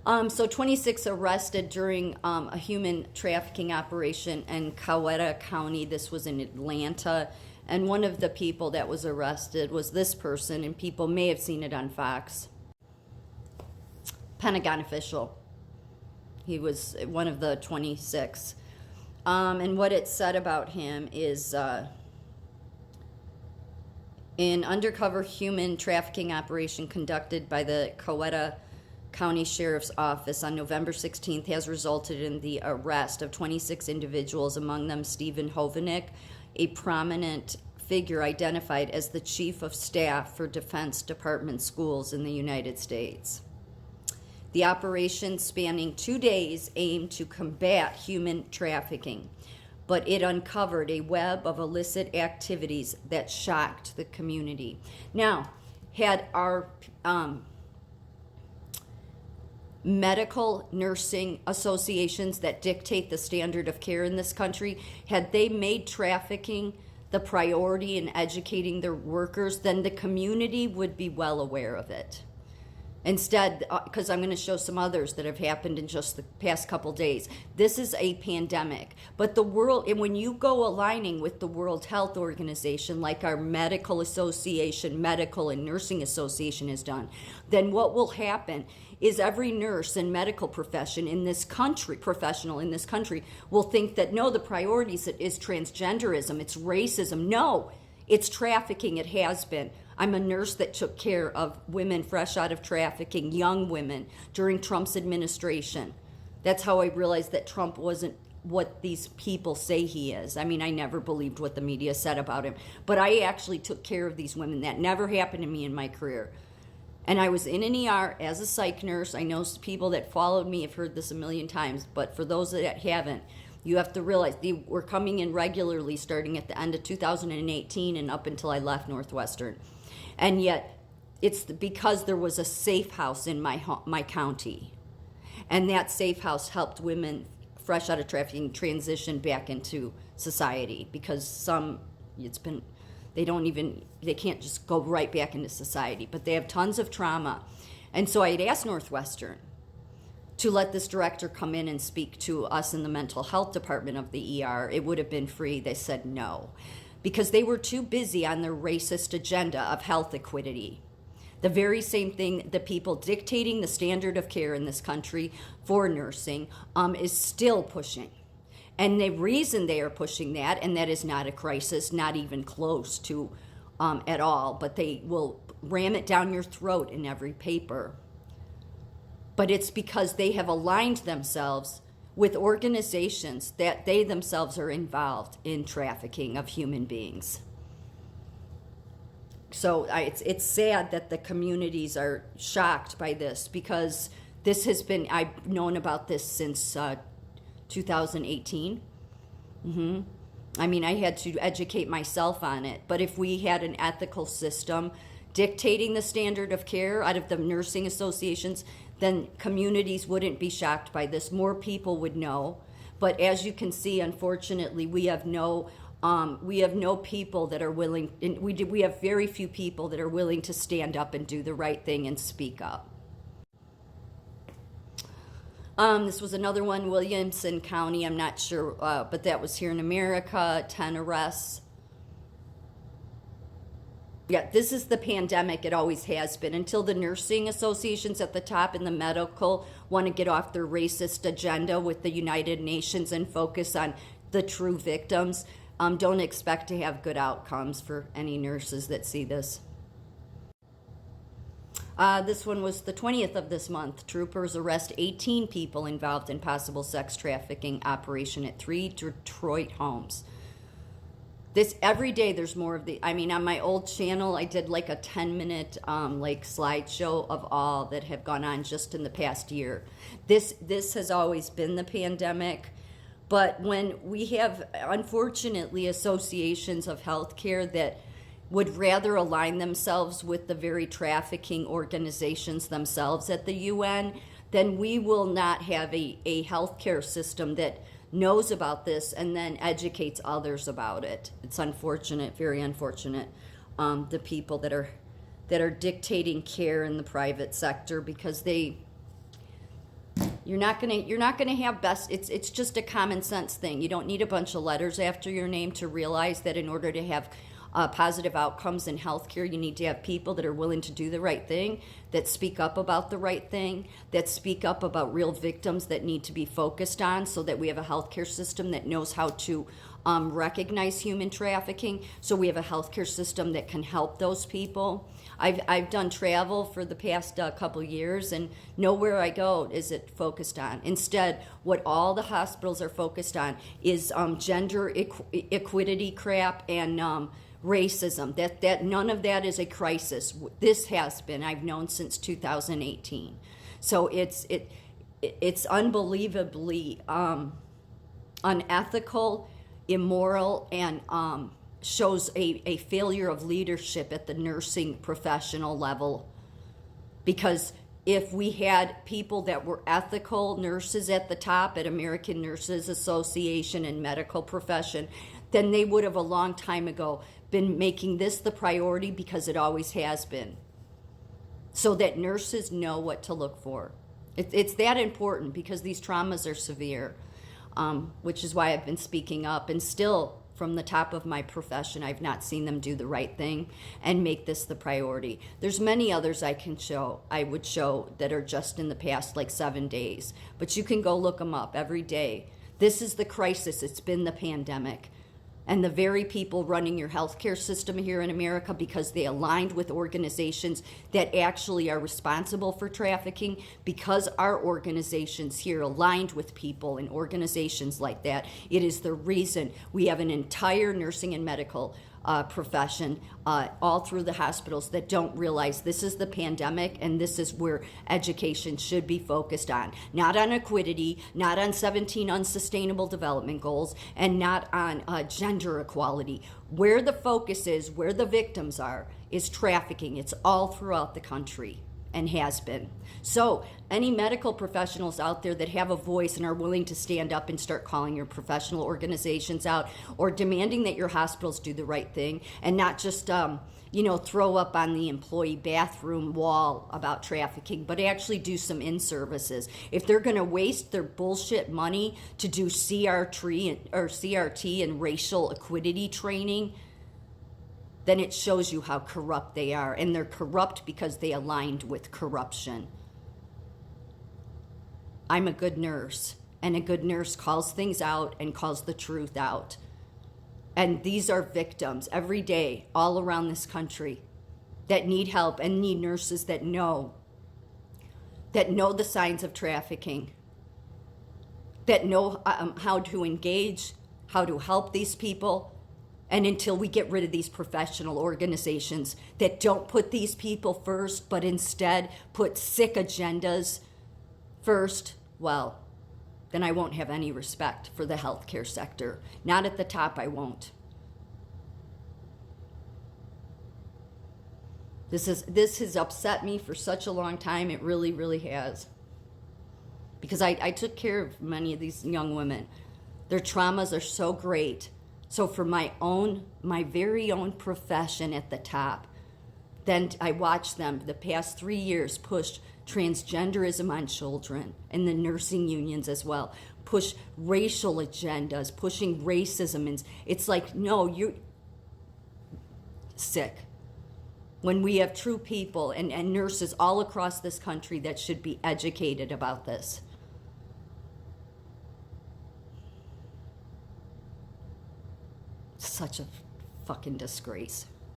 So 26 arrested during a human trafficking operation in Coweta County. This was in Atlanta. And one of the people that was arrested was this person, and people may have seen it on Fox. Pentagon official. He was one of the 26. And what it said about him is an undercover human trafficking operation conducted by the Coweta County Sheriff's Office on November 16th has resulted in the arrest of 26 individuals, among them Stephen Hovenick, a prominent figure identified as the Chief of Staff for Defense Department schools in the United States. The operation, spanning 2 days, aimed to combat human trafficking, but it uncovered a web of illicit activities that shocked the community. Now, had our medical nursing associations that dictate the standard of care in this country, had they made trafficking the priority in educating their workers, then the community would be well aware of it. Instead, because I'm going to show some others that have happened in just the past couple days. This is a pandemic. But the world, and when you go aligning with the World Health Organization, like our medical association, medical and nursing association has done, then what will happen is every nurse and medical professional in this country will think that no, the priority is transgenderism, it's racism. No, it's trafficking. It has been. I'm a nurse that took care of women fresh out of trafficking, young women, during Trump's administration. That's how I realized that Trump wasn't what these people say he is. I mean, I never believed what the media said about him, but I actually took care of these women. That never happened to me in my career. And I was in an ER as a psych nurse. I know people that followed me have heard this a million times, but for those that haven't, you have to realize they were coming in regularly starting at the end of 2018 and up until I left Northwestern. And yet, it's because there was a safe house in my county. And that safe house helped women fresh out of trafficking transition back into society, because they can't just go right back into society, but they have tons of trauma. And so I had asked Northwestern to let this director come in and speak to us in the mental health department of the ER. It would have been free. They said no, because they were too busy on their racist agenda of health equity. The very same thing the people dictating the standard of care in this country for nursing is still pushing. And the reason they are pushing that, and that is not a crisis, not even close to at all, but they will ram it down your throat in every paper. But it's because they have aligned themselves with organizations that they themselves are involved in trafficking of human beings. So it's sad that the communities are shocked by this, because this has been, I've known about this since 2018. I mean, I had to educate myself on it. But if we had an ethical system dictating the standard of care out of the nursing associations, then communities wouldn't be shocked by this. More people would know. But as you can see, unfortunately, we have no people that are willing, and we have very few people that are willing to stand up and do the right thing and speak up. This was another one, Williamson County. I'm not sure, but that was here in America. 10 arrests. Yeah, this is the pandemic. It always has been. Until the nursing associations at the top and the medical want to get off their racist agenda with the United Nations and focus on the true victims, don't expect to have good outcomes for any nurses that see this. This one was the 20th of this month. Troopers arrest 18 people involved in possible sex trafficking operation at 3 Detroit homes. This every day there's more of the, I mean, on my old channel I did like a 10-minute slideshow of all that have gone on just in the past year. This has always been the pandemic, but when we have, unfortunately, associations of healthcare that would rather align themselves with the very trafficking organizations themselves at the UN, then we will not have a healthcare system that knows about this and then educates others about it. It's unfortunate, very unfortunate, the people that are dictating care in the private sector, because You're not gonna have best. It's just a common sense thing. You don't need a bunch of letters after your name to realize that in order to have positive outcomes in healthcare, you need to have people that are willing to do the right thing, that speak up about the right thing, that speak up about real victims that need to be focused on, so that we have a healthcare system that knows how to recognize human trafficking, so we have a healthcare system that can help those people. I've done travel for the past couple years, and nowhere I go is it focused on. Instead, what all the hospitals are focused on is gender equity crap and racism. That none of that is a crisis. This has been, I've known since 2018. So it's unbelievably unethical, immoral, and shows a failure of leadership at the nursing professional level. Because if we had people that were ethical nurses at the top at American Nurses Association and medical profession, then they would have a long time ago been making this the priority, because it always has been, so that nurses know what to look for. It's that important, because these traumas are severe, which is why I've been speaking up. And still, from the top of my profession, I've not seen them do the right thing and make this the priority. There's many others I would show that are just in the past like 7 days, but you can go look them up every day. This is the crisis. It's been the pandemic. And the very people running your healthcare system here in America, because they aligned with organizations that actually are responsible for trafficking, because our organizations here aligned with people and organizations like that, it is the reason we have an entire nursing and medical profession all through the hospitals that don't realize this is the pandemic, and this is where education should be focused on. Not on equity, not on 17 unsustainable development goals, and not on gender equality. Where the focus is, where the victims are, is trafficking. It's all throughout the country, and has been. So any medical professionals out there that have a voice and are willing to stand up and start calling your professional organizations out, or demanding that your hospitals do the right thing, and not just throw up on the employee bathroom wall about trafficking, but actually do some in-services. If they're going to waste their bullshit money to do CRT and racial equity training, then it shows you how corrupt they are. And they're corrupt because they aligned with corruption. I'm a good nurse, and a good nurse calls things out and calls the truth out. And these are victims every day all around this country that need help, and need nurses that know the signs of trafficking, that know how to engage, how to help these people. And until we get rid of these professional organizations that don't put these people first, but instead put sick agendas first, well, then I won't have any respect for the healthcare sector. Not at the top, I won't. This has upset me for such a long time. It really, really has. Because I took care of many of these young women. Their traumas are so great. So for my very own profession at the top, then I watched them the past 3 years push transgenderism on children, and the nursing unions as well, push racial agendas, pushing racism. And it's like, no, you're sick. When we have true people and nurses all across this country that should be educated about this. Such a fucking disgrace.